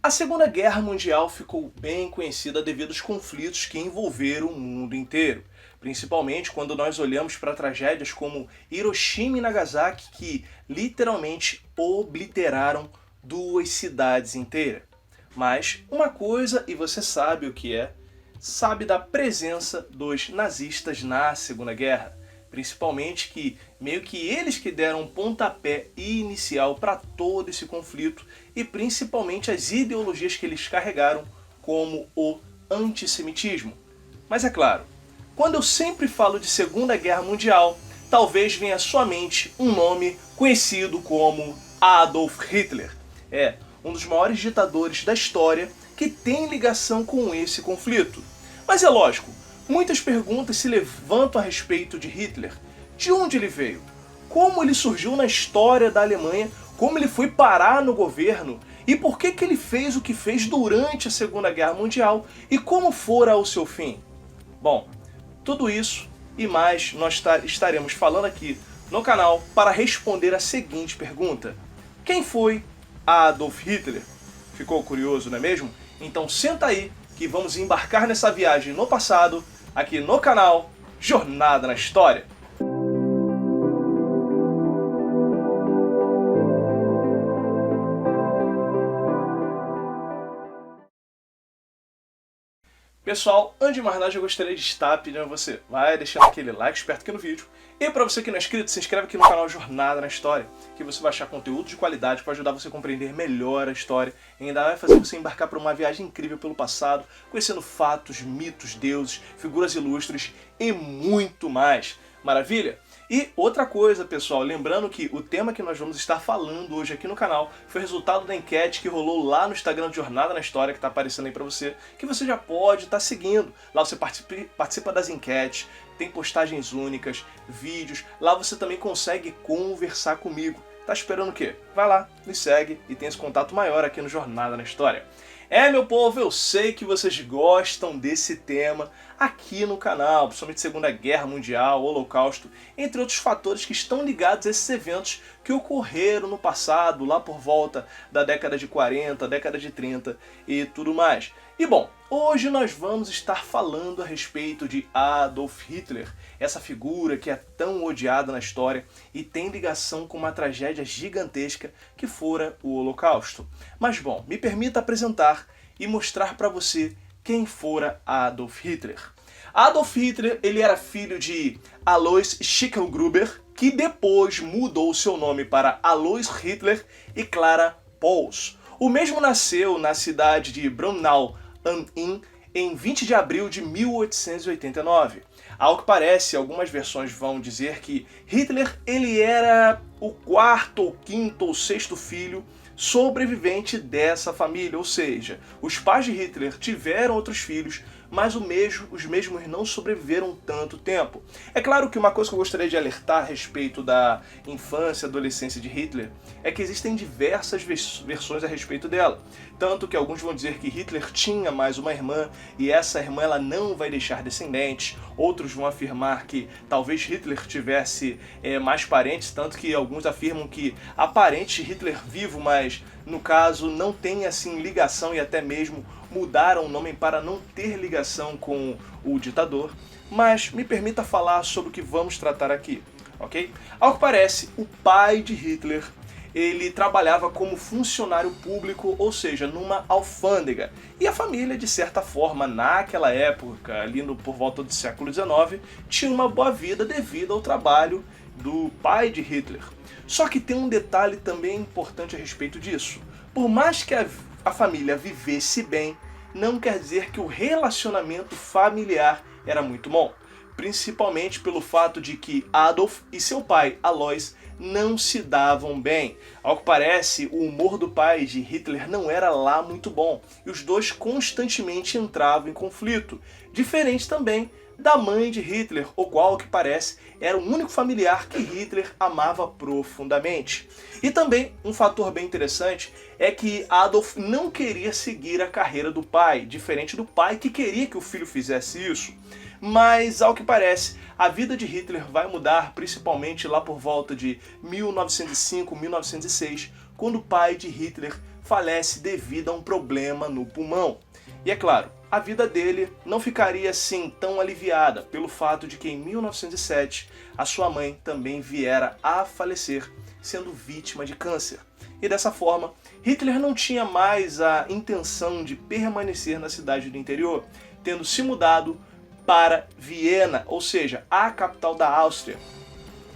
A Segunda Guerra Mundial ficou bem conhecida devido aos conflitos que envolveram o mundo inteiro, principalmente quando nós olhamos para tragédias como Hiroshima e Nagasaki, que literalmente obliteraram duas cidades inteiras. Mas uma coisa, e você sabe o que é, sabe da presença dos nazistas na Segunda Guerra. Principalmente que meio que eles que deram um pontapé inicial para todo esse conflito e principalmente as ideologias que eles carregaram, como o antissemitismo. Mas é claro, quando eu sempre falo de Segunda Guerra Mundial, talvez venha à sua mente um nome conhecido como Adolf Hitler. É um dos maiores ditadores da história que tem ligação com esse conflito. Mas é lógico, muitas perguntas se levantam a respeito de Hitler. De onde ele veio? Como ele surgiu na história da Alemanha? Como ele foi parar no governo? E por que ele fez o que fez durante a Segunda Guerra Mundial? E como fora o seu fim? Bom, tudo isso e mais nós estaremos falando aqui no canal para responder a seguinte pergunta: quem foi Adolf Hitler? Ficou curioso, não é mesmo? Então senta aí que vamos embarcar nessa viagem no passado, aqui no canal Jornada na História. Pessoal, antes de mais nada eu gostaria de estar pedindo a você, vai deixando aquele like esperto aqui no vídeo. E para você que não é inscrito, se inscreve aqui no canal Jornada na História, que você vai achar conteúdo de qualidade para ajudar você a compreender melhor a história e ainda vai fazer você embarcar para uma viagem incrível pelo passado, conhecendo fatos, mitos, deuses, figuras ilustres e muito mais. Maravilha? E outra coisa, pessoal, lembrando que o tema que nós vamos estar falando hoje aqui no canal foi resultado da enquete que rolou lá no Instagram de Jornada na História, que está aparecendo aí para você, que você já pode estar seguindo. Lá você participa das enquetes, tem postagens únicas, vídeos, lá você também consegue conversar comigo. Tá esperando o quê? Vai lá, me segue e tem esse contato maior aqui no Jornada na História. É, meu povo, eu sei que vocês gostam desse tema aqui no canal, principalmente Segunda Guerra Mundial, Holocausto, entre outros fatores que estão ligados a esses eventos que ocorreram no passado, lá por volta da década de 40, década de 30 e tudo mais. E bom, hoje nós vamos estar falando a respeito de Adolf Hitler, essa figura que é tão odiada na história e tem ligação com uma tragédia gigantesca que fora o Holocausto. Mas bom, me permita apresentar e mostrar para você quem fora Adolf Hitler. Adolf Hitler, ele era filho de Alois Schicklgruber, que depois mudou seu nome para Alois Hitler e Clara Pols. O mesmo nasceu na cidade de Braunau am Inn em 20 de abril de 1889. Ao que parece, algumas versões vão dizer que Hitler ele era o quarto, ou quinto, ou sexto filho sobrevivente dessa família, ou seja, os pais de Hitler tiveram outros filhos, mas os mesmos não sobreviveram tanto tempo. É claro que uma coisa que eu gostaria de alertar a respeito da infância e adolescência de Hitler é que existem diversas versões a respeito dela. Tanto que alguns vão dizer que Hitler tinha mais uma irmã e essa irmã ela não vai deixar descendentes. Outros vão afirmar que talvez Hitler tivesse mais parentes, tanto que alguns afirmam que há parentes de Hitler vivo, mas no caso não tem assim ligação e até mesmo mudaram o nome para não ter ligação com o ditador. Mas me permita falar sobre o que vamos tratar aqui, ok? Ao que parece, o pai de Hitler ele trabalhava como funcionário público, ou seja, numa alfândega. E a família, de certa forma, naquela época, ali por volta do século XIX, tinha uma boa vida devido ao trabalho do pai de Hitler. Só que tem um detalhe também importante a respeito disso. Por mais que a família vivesse bem, não quer dizer que o relacionamento familiar era muito bom. Principalmente pelo fato de que Adolf e seu pai, Alois, não se davam bem. Ao que parece, o humor do pai de Hitler não era lá muito bom, e os dois constantemente entravam em conflito. Diferente também da mãe de Hitler, o qual, ao que parece, era o único familiar que Hitler amava profundamente. E também, um fator bem interessante é que Adolf não queria seguir a carreira do pai, diferente do pai que queria que o filho fizesse isso. Mas, ao que parece, a vida de Hitler vai mudar principalmente lá por volta de 1905, 1906, quando o pai de Hitler falece devido a um problema no pulmão. E é claro, a vida dele não ficaria assim tão aliviada pelo fato de que em 1907 a sua mãe também viera a falecer, sendo vítima de câncer. E dessa forma, Hitler não tinha mais a intenção de permanecer na cidade do interior, tendo se mudado para Viena, ou seja, a capital da Áustria.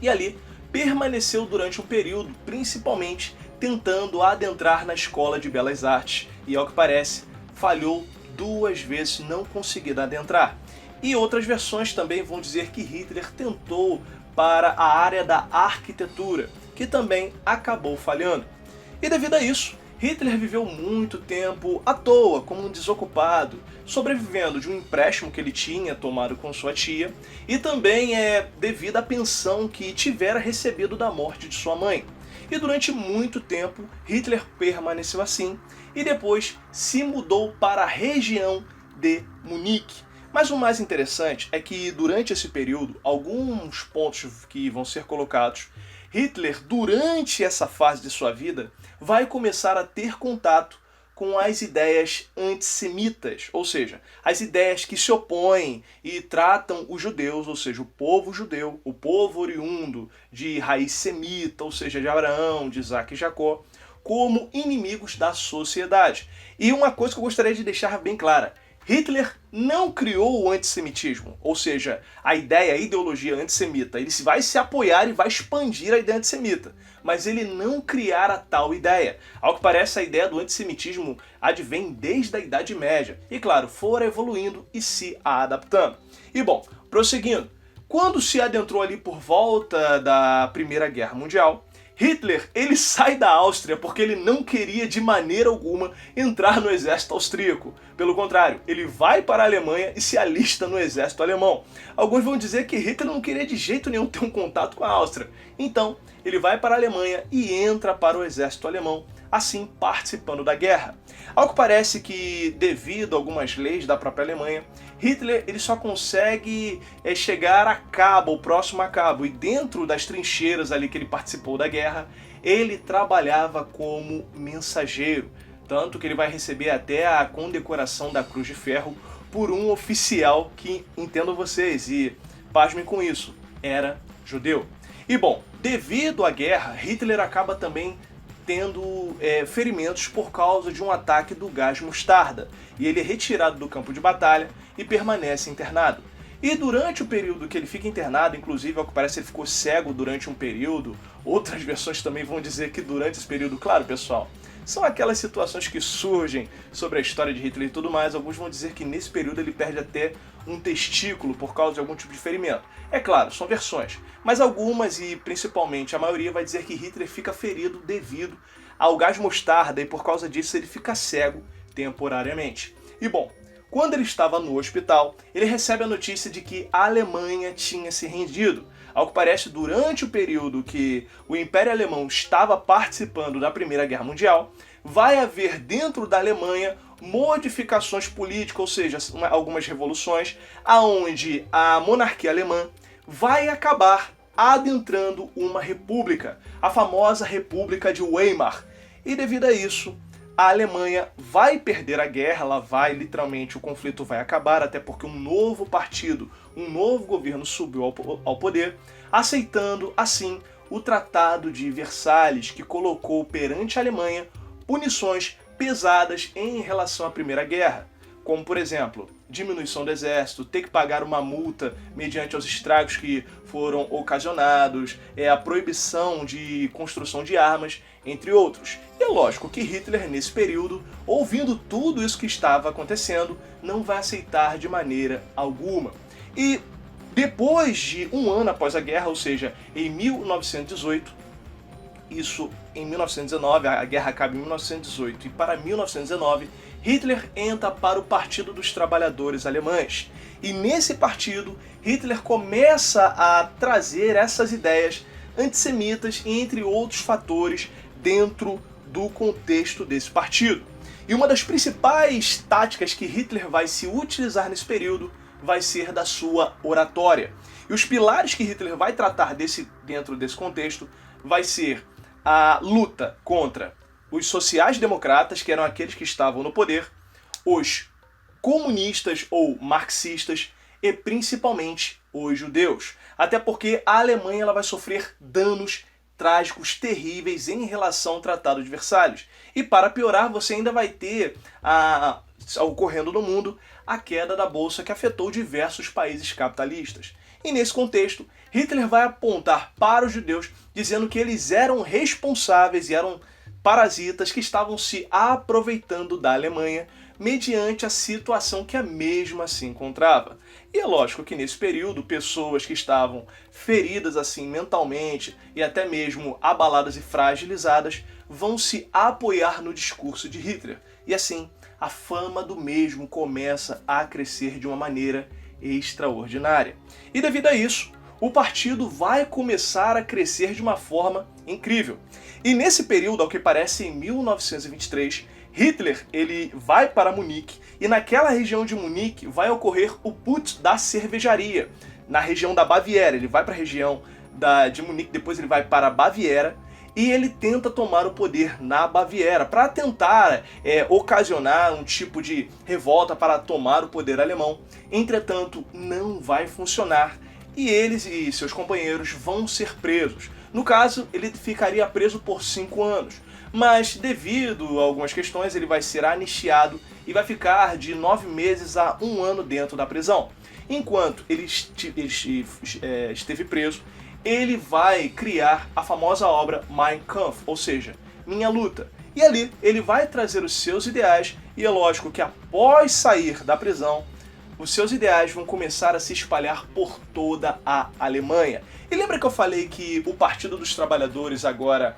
E ali permaneceu durante um período, principalmente tentando adentrar na Escola de Belas Artes, e ao que parece, falhou 2 vezes não conseguindo adentrar. E outras versões também vão dizer que Hitler tentou para a área da arquitetura, que também acabou falhando. E devido a isso, Hitler viveu muito tempo à toa, como um desocupado, sobrevivendo de um empréstimo que ele tinha tomado com sua tia, e também devido à pensão que tivera recebido da morte de sua mãe. E durante muito tempo, Hitler permaneceu assim, e depois se mudou para a região de Munique. Mas o mais interessante é que durante esse período, alguns pontos que vão ser colocados, Hitler, durante essa fase de sua vida, vai começar a ter contato com as ideias antissemitas, ou seja, as ideias que se opõem e tratam os judeus, ou seja, o povo judeu, o povo oriundo de raiz semita, ou seja, de Abraão, de Isaac e Jacó, como inimigos da sociedade. E uma coisa que eu gostaria de deixar bem clara, Hitler não criou o antissemitismo, ou seja, a ideia, a ideologia antissemita. Ele vai se apoiar e vai expandir a ideia antissemita, mas ele não criara tal ideia. Ao que parece, a ideia do antissemitismo advém desde a Idade Média, e claro, fora evoluindo e se adaptando. E bom, prosseguindo, quando se adentrou ali por volta da Primeira Guerra Mundial, Hitler, ele sai da Áustria porque ele não queria de maneira alguma entrar no exército austríaco. Pelo contrário, ele vai para a Alemanha e se alista no exército alemão. Alguns vão dizer que Hitler não queria de jeito nenhum ter um contato com a Áustria. Então, ele vai para a Alemanha e entra para o exército alemão, assim participando da guerra. Ao que parece que, devido a algumas leis da própria Alemanha, Hitler ele só consegue chegar a cabo, ou próximo a cabo, e dentro das trincheiras ali que ele participou da guerra, ele trabalhava como mensageiro, tanto que ele vai receber até a condecoração da Cruz de Ferro por um oficial que, entendo vocês, e pasmem com isso, era judeu. E bom, devido à guerra, Hitler acaba também tendo ferimentos por causa de um ataque do gás mostarda, e ele é retirado do campo de batalha e permanece internado. E durante o período que ele fica internado, inclusive ao que parece ele ficou cego durante um período, outras versões também vão dizer que durante esse período, claro pessoal, são aquelas situações que surgem sobre a história de Hitler e tudo mais, alguns vão dizer que nesse período ele perde até um testículo por causa de algum tipo de ferimento. É claro, são versões, mas algumas e principalmente a maioria vai dizer que Hitler fica ferido devido ao gás mostarda e por causa disso ele fica cego temporariamente. E bom, quando ele estava no hospital, ele recebe a notícia de que a Alemanha tinha se rendido. Ao que parece, durante o período que o Império Alemão estava participando da Primeira Guerra Mundial, vai haver dentro da Alemanha modificações políticas, ou seja, algumas revoluções, aonde a monarquia alemã vai acabar adentrando uma república, a famosa República de Weimar. E devido a isso, a Alemanha vai perder a guerra, literalmente o conflito vai acabar, até porque um novo partido, um novo governo subiu ao poder, aceitando assim o Tratado de Versalhes, que colocou perante a Alemanha punições pesadas em relação à Primeira Guerra, como por exemplo, diminuição do exército, ter que pagar uma multa mediante os estragos que foram ocasionados, a proibição de construção de armas, entre outros. E é lógico que Hitler, nesse período, ouvindo tudo isso que estava acontecendo, não vai aceitar de maneira alguma. E depois de um ano após a guerra, ou seja, em 1918, isso em 1919, a guerra acaba em 1918, e para 1919, Hitler entra para o Partido dos Trabalhadores Alemães. E nesse partido, Hitler começa a trazer essas ideias antissemitas, entre outros fatores, dentro do contexto desse partido. E uma das principais táticas que Hitler vai se utilizar nesse período vai ser da sua oratória. E os pilares que Hitler vai tratar dentro desse contexto vai ser a luta contra os sociais-democratas, que eram aqueles que estavam no poder, os comunistas ou marxistas e principalmente os judeus. Até porque a Alemanha ela vai sofrer danos trágicos terríveis em relação ao Tratado de Versalhes. E para piorar, você ainda vai ter ocorrendo no mundo a queda da bolsa que afetou diversos países capitalistas. E nesse contexto, Hitler vai apontar para os judeus dizendo que eles eram responsáveis e eram parasitas que estavam se aproveitando da Alemanha mediante a situação que a mesma se encontrava. E é lógico que nesse período, pessoas que estavam feridas assim mentalmente e até mesmo abaladas e fragilizadas vão se apoiar no discurso de Hitler. E assim, a fama do mesmo começa a crescer de uma maneira extraordinária. E devido a isso, o partido vai começar a crescer de uma forma incrível. E nesse período, ao que parece em 1923, Hitler ele vai para Munique e naquela região de Munique vai ocorrer o Putsch da cervejaria, na região da Baviera. Ele vai para a região de Munique, depois ele vai para a Baviera e ele tenta tomar o poder na Baviera para tentar ocasionar um tipo de revolta para tomar o poder alemão. Entretanto, não vai funcionar e eles e seus companheiros vão ser presos. No caso, ele ficaria preso por 5 anos. Mas devido a algumas questões ele vai ser anistiado e vai ficar de 9 meses a 1 ano dentro da prisão. Enquanto ele esteve preso, ele vai criar a famosa obra Mein Kampf, ou seja, Minha Luta. E ali ele vai trazer os seus ideais e é lógico que após sair da prisão, os seus ideais vão começar a se espalhar por toda a Alemanha. E lembra que eu falei que o Partido dos Trabalhadores agora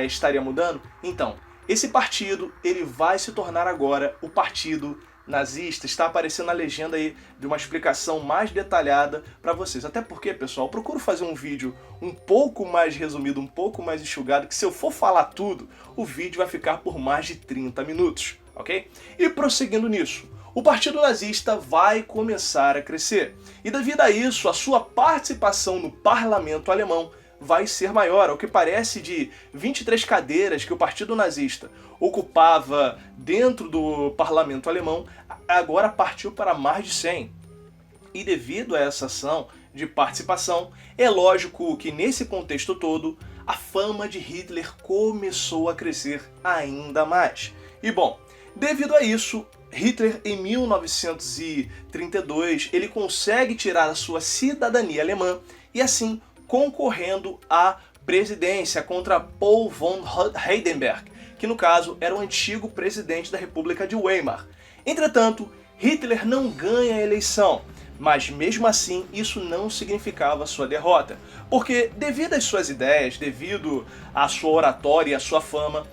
estaria mudando? Então, esse partido ele vai se tornar agora o Partido Nazista. Está aparecendo a legenda aí de uma explicação mais detalhada para vocês. Até porque, pessoal, eu procuro fazer um vídeo um pouco mais resumido, um pouco mais enxugado, que se eu for falar tudo, o vídeo vai ficar por mais de 30 minutos, ok? E prosseguindo nisso, o Partido Nazista vai começar a crescer. E devido a isso, a sua participação no parlamento alemão vai ser maior. Ao que parece, de 23 cadeiras que o Partido Nazista ocupava dentro do parlamento alemão, agora partiu para mais de 100. E devido a essa ação de participação, é lógico que nesse contexto todo, a fama de Hitler começou a crescer ainda mais. E bom, devido a isso, Hitler, em 1932, ele consegue tirar a sua cidadania alemã e assim concorrendo à presidência contra Paul von Hindenburg, que no caso era o antigo presidente da República de Weimar. Entretanto, Hitler não ganha a eleição, mas mesmo assim isso não significava sua derrota, porque devido às suas ideias, devido à sua oratória e à sua fama,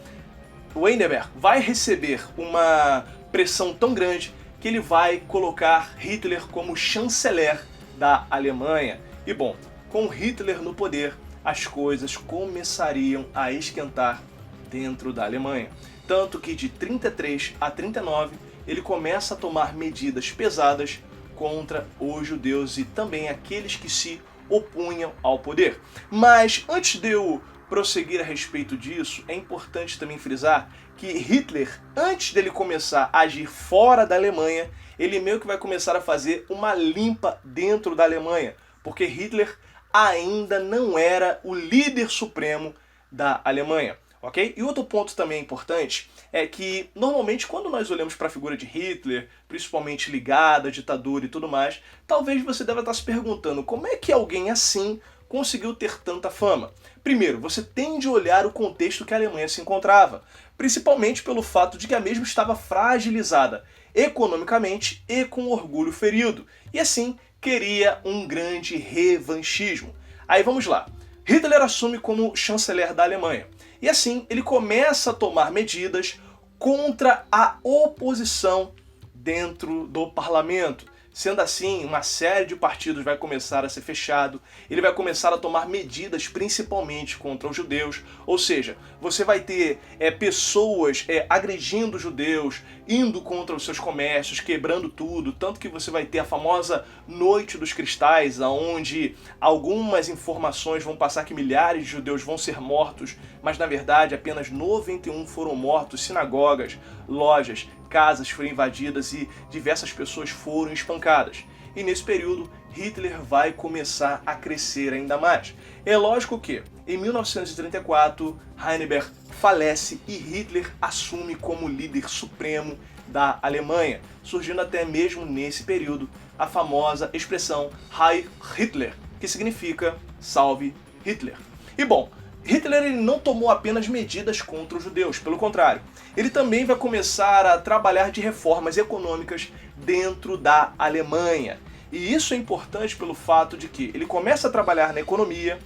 Hindenburg vai receber uma pressão tão grande que ele vai colocar Hitler como chanceler da Alemanha. E bom, com Hitler no poder, as coisas começariam a esquentar dentro da Alemanha. Tanto que de 33 a 39, ele começa a tomar medidas pesadas contra os judeus e também aqueles que se opunham ao poder. Mas antes de eu prosseguir a respeito disso, é importante também frisar que Hitler, antes dele começar a agir fora da Alemanha, ele meio que vai começar a fazer uma limpa dentro da Alemanha, porque Hitler ainda não era o líder supremo da Alemanha, ok? E outro ponto também importante é que, normalmente, quando nós olhamos para a figura de Hitler, principalmente ligada à ditadura e tudo mais, talvez você deva estar se perguntando como é que alguém assim conseguiu ter tanta fama. Primeiro, você tem de olhar o contexto que a Alemanha se encontrava, principalmente pelo fato de que a mesma estava fragilizada economicamente e com orgulho ferido, e assim queria um grande revanchismo. Aí vamos lá. Hitler assume como chanceler da Alemanha, e assim ele começa a tomar medidas contra a oposição dentro do parlamento, Sendo assim, uma série de partidos vai começar a ser fechado, ele vai começar a tomar medidas principalmente contra os judeus, ou seja, você vai ter pessoas agredindo os judeus, indo contra os seus comércios, quebrando tudo, tanto que você vai ter a famosa Noite dos Cristais, onde algumas informações vão passar que milhares de judeus vão ser mortos, mas na verdade apenas 91 foram mortos, sinagogas, lojas, casas foram invadidas e diversas pessoas foram espancadas. E nesse período, Hitler vai começar a crescer ainda mais. É lógico que, em 1934, Heisenberg falece e Hitler assume como líder supremo da Alemanha, surgindo até mesmo nesse período a famosa expressão Heil Hitler, que significa Salve Hitler. E bom, Hitler ele não tomou apenas medidas contra os judeus, pelo contrário, ele também vai começar a trabalhar de reformas econômicas dentro da Alemanha. E isso é importante pelo fato de que ele começa a trabalhar na economia,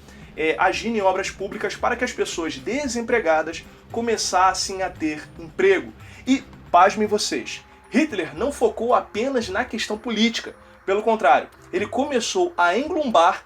agindo em obras públicas para que as pessoas desempregadas começassem a ter emprego. E, pasmem vocês, Hitler não focou apenas na questão política, pelo contrário, ele começou a englobar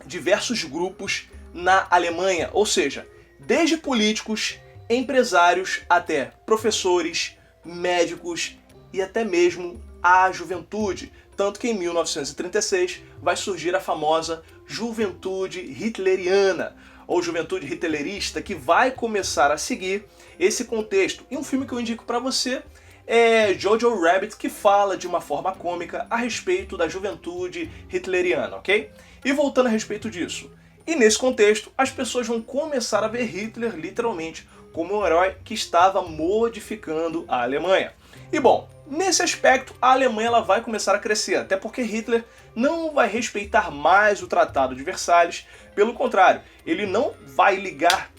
diversos grupos na Alemanha, ou seja, desde políticos, empresários até professores, médicos e até mesmo a juventude. Tanto que em 1936 vai surgir a famosa Juventude Hitleriana, ou Juventude Hitlerista, que vai começar a seguir esse contexto. E um filme que eu indico para você é Jojo Rabbit, que fala de uma forma cômica a respeito da juventude hitleriana, ok? E voltando a respeito disso, e nesse contexto, as pessoas vão começar a ver Hitler, literalmente, como um herói que estava modificando a Alemanha. E bom, nesse aspecto, a Alemanha ela vai começar a crescer, até porque Hitler não vai respeitar mais o Tratado de Versalhes, pelo contrário, ele não vai ligar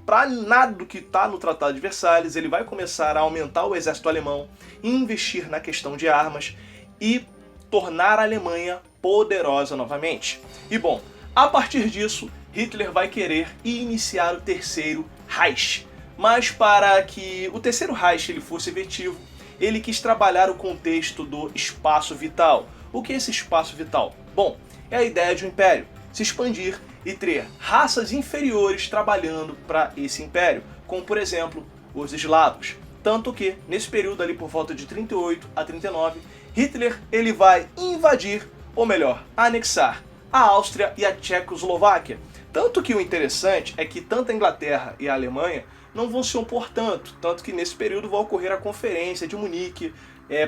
para nada do que está no Tratado de Versalhes, ele vai começar a aumentar o exército alemão, investir na questão de armas e tornar a Alemanha poderosa novamente. E bom, a partir disso, Hitler vai querer iniciar o Terceiro Reich. Mas para que o Terceiro Reich ele fosse efetivo, ele quis trabalhar o contexto do espaço vital. O que é esse espaço vital? Bom, é a ideia de um império se expandir e ter raças inferiores trabalhando para esse império, como por exemplo os eslavos. Tanto que, nesse período ali por volta de 38 a 39, Hitler ele vai invadir, ou melhor, anexar a Áustria e a Tchecoslováquia. Tanto que o interessante é que tanto a Inglaterra e a Alemanha não vão se opor tanto que nesse período vai ocorrer a Conferência de Munique,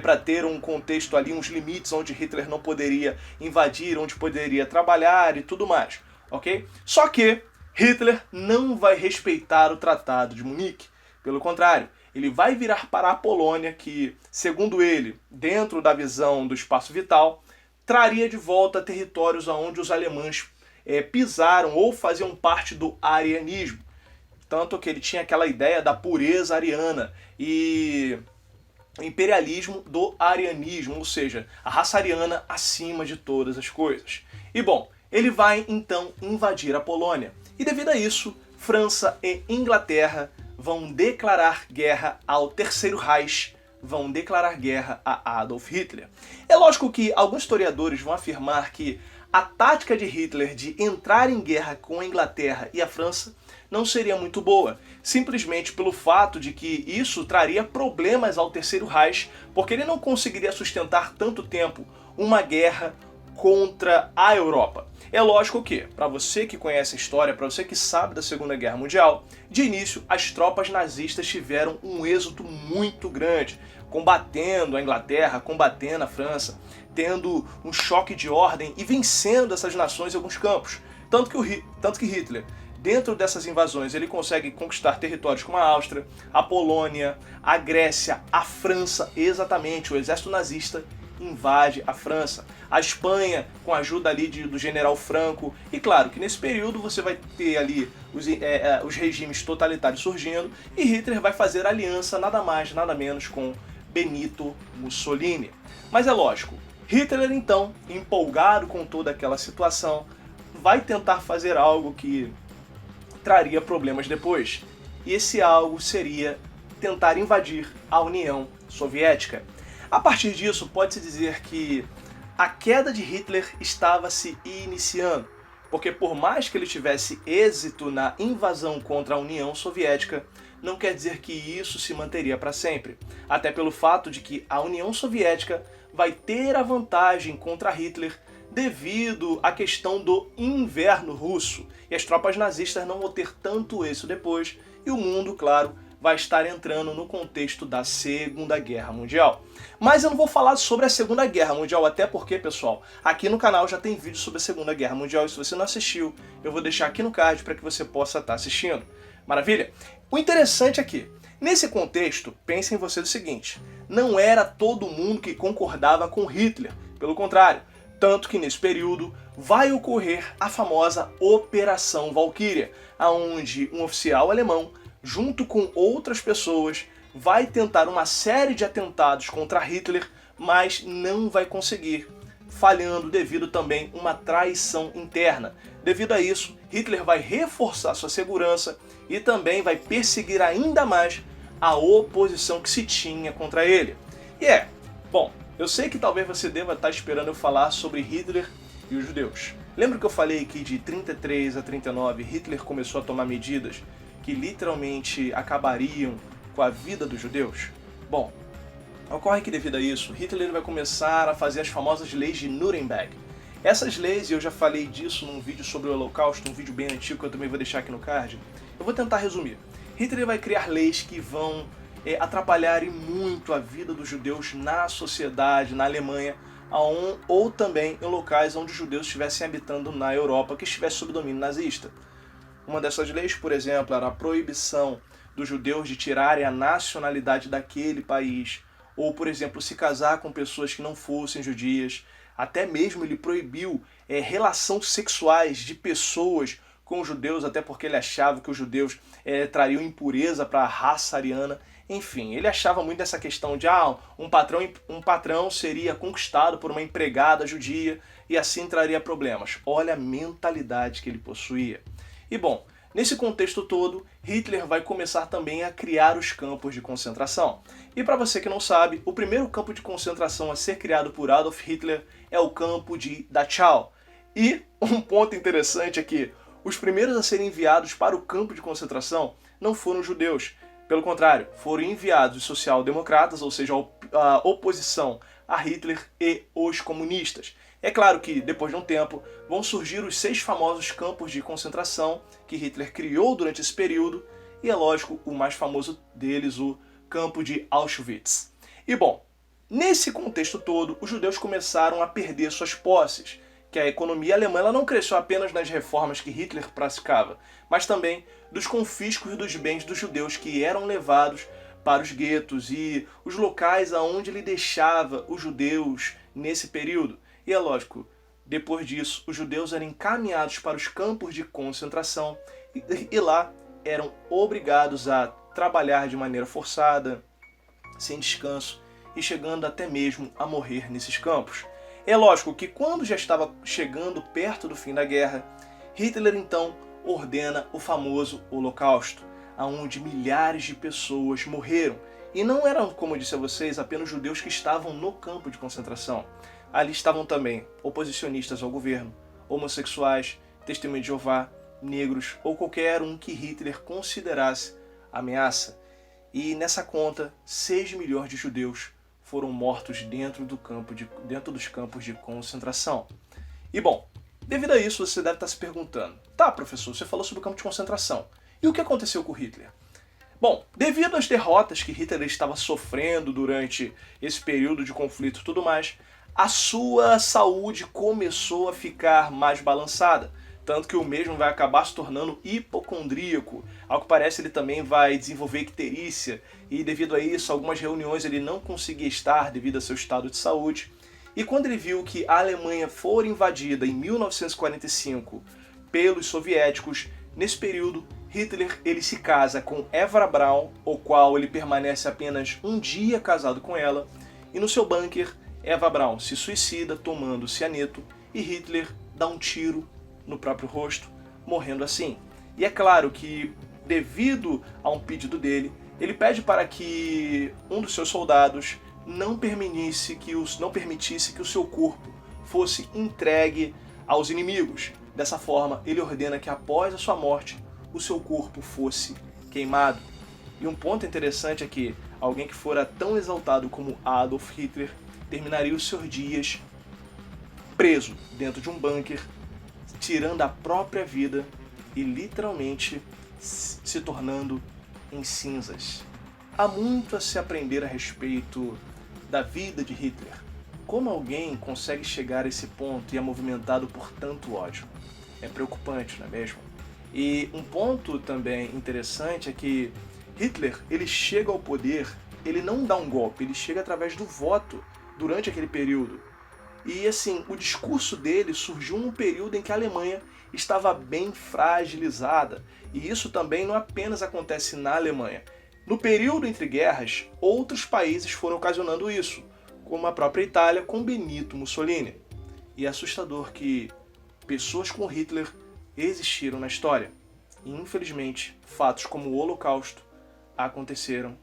para ter um contexto ali, uns limites onde Hitler não poderia invadir, onde poderia trabalhar e tudo mais, ok? Só que Hitler não vai respeitar o Tratado de Munique, pelo contrário, ele vai virar para a Polônia, que, segundo ele, dentro da visão do espaço vital, traria de volta territórios onde os alemães pisaram ou faziam parte do arianismo. Tanto que ele tinha aquela ideia da pureza ariana e imperialismo do arianismo, ou seja, a raça ariana acima de todas as coisas. E bom, ele vai então invadir a Polônia. E devido a isso, França e Inglaterra vão declarar guerra ao Terceiro Reich, vão declarar guerra a Adolf Hitler. É lógico que alguns historiadores vão afirmar que a tática de Hitler de entrar em guerra com a Inglaterra e a França não seria muito boa, simplesmente pelo fato de que isso traria problemas ao Terceiro Reich, porque ele não conseguiria sustentar tanto tempo uma guerra contra a Europa. É lógico que, para você que conhece a história, para você que sabe da Segunda Guerra Mundial, de início as tropas nazistas tiveram um êxito muito grande, combatendo a Inglaterra, combatendo a França, tendo um choque de ordem e vencendo essas nações em alguns campos. Tanto que Hitler, dentro dessas invasões, ele consegue conquistar territórios como a Áustria, a Polônia, a Grécia, a França, exatamente, o exército nazista invade a França, a Espanha com a ajuda ali do general Franco, e claro que nesse período você vai ter ali os regimes totalitários surgindo, e Hitler vai fazer aliança nada mais, nada menos com Benito Mussolini. Mas é lógico, Hitler então, empolgado com toda aquela situação, vai tentar fazer algo que traria problemas depois, e esse algo seria tentar invadir a União Soviética. A partir disso, pode-se dizer que a queda de Hitler estava se iniciando, porque por mais que ele tivesse êxito na invasão contra a União Soviética, não quer dizer que isso se manteria para sempre. Até pelo fato de que a União Soviética vai ter a vantagem contra Hitler devido à questão do inverno russo. E as tropas nazistas não vão ter tanto êxito depois, e o mundo, claro, vai estar entrando no contexto da Segunda Guerra Mundial. Mas eu não vou falar sobre a Segunda Guerra Mundial, até porque, pessoal, aqui no canal já tem vídeo sobre a Segunda Guerra Mundial, e se você não assistiu, eu vou deixar aqui no card para que você possa estar assistindo. Maravilha? O interessante é que, nesse contexto, pensem você do seguinte, não era todo mundo que concordava com Hitler, pelo contrário, tanto que nesse período vai ocorrer a famosa Operação Valkyria, onde um oficial alemão, junto com outras pessoas, vai tentar uma série de atentados contra Hitler, mas não vai conseguir, falhando devido também a uma traição interna. Devido a isso, Hitler vai reforçar sua segurança e também vai perseguir ainda mais a oposição que se tinha contra ele. Bom, eu sei que talvez você deva estar esperando eu falar sobre Hitler e os judeus. Lembra que eu falei que de 33 a 39 Hitler começou a tomar medidas que literalmente acabariam com a vida dos judeus? Bom, ocorre que devido a isso, Hitler vai começar a fazer as famosas leis de Nuremberg. Essas leis, e eu já falei disso num vídeo sobre o Holocausto, um vídeo bem antigo que eu também vou deixar aqui no card, eu vou tentar resumir. Hitler vai criar leis que vão atrapalharem muito a vida dos judeus na sociedade, na Alemanha, ou também em locais onde os judeus estivessem habitando na Europa, que estivesse sob domínio nazista. Uma dessas leis, por exemplo, era a proibição dos judeus de tirarem a nacionalidade daquele país, ou, por exemplo, se casar com pessoas que não fossem judias. Até mesmo ele proibiu relações sexuais de pessoas com os judeus, até porque ele achava que os judeus trariam impureza para a raça ariana. Enfim, ele achava muito dessa questão de um patrão seria conquistado por uma empregada judia e assim traria problemas. Olha a mentalidade que ele possuía. E bom, nesse contexto todo, Hitler vai começar também a criar os campos de concentração. E para você que não sabe, o primeiro campo de concentração a ser criado por Adolf Hitler é o campo de Dachau. E um ponto interessante é que os primeiros a serem enviados para o campo de concentração não foram os judeus. Pelo contrário, foram enviados os social-democratas, ou seja, a oposição a Hitler e os comunistas. É claro que, depois de um tempo, vão surgir os 6 famosos campos de concentração que Hitler criou durante esse período, e é lógico, o mais famoso deles, o campo de Auschwitz. E bom, nesse contexto todo, os judeus começaram a perder suas posses, que a economia alemã ela não cresceu apenas nas reformas que Hitler praticava, mas também dos confiscos dos bens dos judeus que eram levados para os guetos e os locais aonde ele deixava os judeus nesse período. E é lógico, depois disso, os judeus eram encaminhados para os campos de concentração e lá eram obrigados a trabalhar de maneira forçada, sem descanso e chegando até mesmo a morrer nesses campos. É lógico que quando já estava chegando perto do fim da guerra, Hitler então ordena o famoso Holocausto, onde milhares de pessoas morreram. E não eram, como eu disse a vocês, apenas judeus que estavam no campo de concentração. Ali estavam também oposicionistas ao governo, homossexuais, testemunhas de Jeová, negros ou qualquer um que Hitler considerasse ameaça. E nessa conta, 6 milhões de judeus foram mortos dentro dos campos de concentração. E bom, devido a isso você deve estar se perguntando, tá professor, você falou sobre o campo de concentração, e o que aconteceu com Hitler? Bom, devido às derrotas que Hitler estava sofrendo durante esse período de conflito e tudo mais, a sua saúde começou a ficar mais balançada, tanto que o mesmo vai acabar se tornando hipocondríaco. Ao que parece, ele também vai desenvolver icterícia, e devido a isso, algumas reuniões ele não conseguia estar devido a seu estado de saúde. E quando ele viu que a Alemanha foi invadida em 1945 pelos soviéticos, nesse período, Hitler ele se casa com Eva Braun, o qual ele permanece apenas um dia casado com ela, e no seu bunker, Eva Braun se suicida tomando cianeto e Hitler dá um tiro no próprio rosto, morrendo assim. E é claro que, devido a um pedido dele, ele pede para que um dos seus soldados não permitisse que o seu corpo fosse entregue aos inimigos. Dessa forma, ele ordena que após a sua morte, o seu corpo fosse queimado. E um ponto interessante é que alguém que fora tão exaltado como Adolf Hitler terminaria os seus dias preso dentro de um bunker, tirando a própria vida e literalmente se tornando em cinzas. Há muito a se aprender a respeito da vida de Hitler. Como alguém consegue chegar a esse ponto e é movimentado por tanto ódio? É preocupante, não é mesmo? E um ponto também interessante é que Hitler, ele chega ao poder, ele não dá um golpe, ele chega através do voto durante aquele período. E assim, o discurso dele surgiu num período em que a Alemanha estava bem fragilizada. E isso também não apenas acontece na Alemanha. No período entre guerras, outros países foram ocasionando isso, como a própria Itália com Benito Mussolini. E é assustador que pessoas com Hitler existiram na história. E infelizmente, fatos como o Holocausto aconteceram,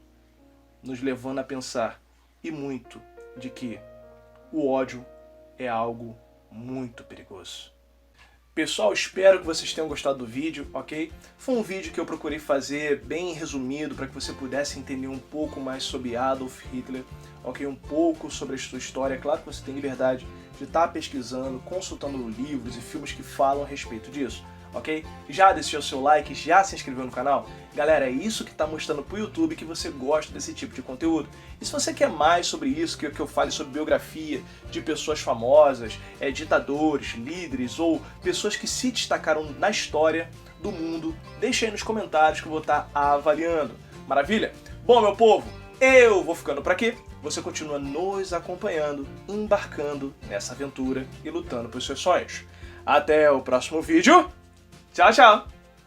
nos levando a pensar e muito de que o ódio é algo muito perigoso. Pessoal, espero que vocês tenham gostado do vídeo, ok? Foi um vídeo que eu procurei fazer bem resumido para que você pudesse entender um pouco mais sobre Adolf Hitler, ok? Um pouco sobre a sua história. Claro que você tem liberdade de estar pesquisando, consultando livros e filmes que falam a respeito disso, ok? Já deixou o seu like, já se inscreveu no canal? Galera, é isso que está mostrando para o YouTube que você gosta desse tipo de conteúdo. E se você quer mais sobre isso, que eu fale sobre biografia de pessoas famosas, ditadores, líderes ou pessoas que se destacaram na história do mundo, deixa aí nos comentários que eu vou estar avaliando. Maravilha? Bom, meu povo, eu vou ficando por aqui. Você continua nos acompanhando, embarcando nessa aventura e lutando pelos seus sonhos. Até o próximo vídeo. Tchau, tchau!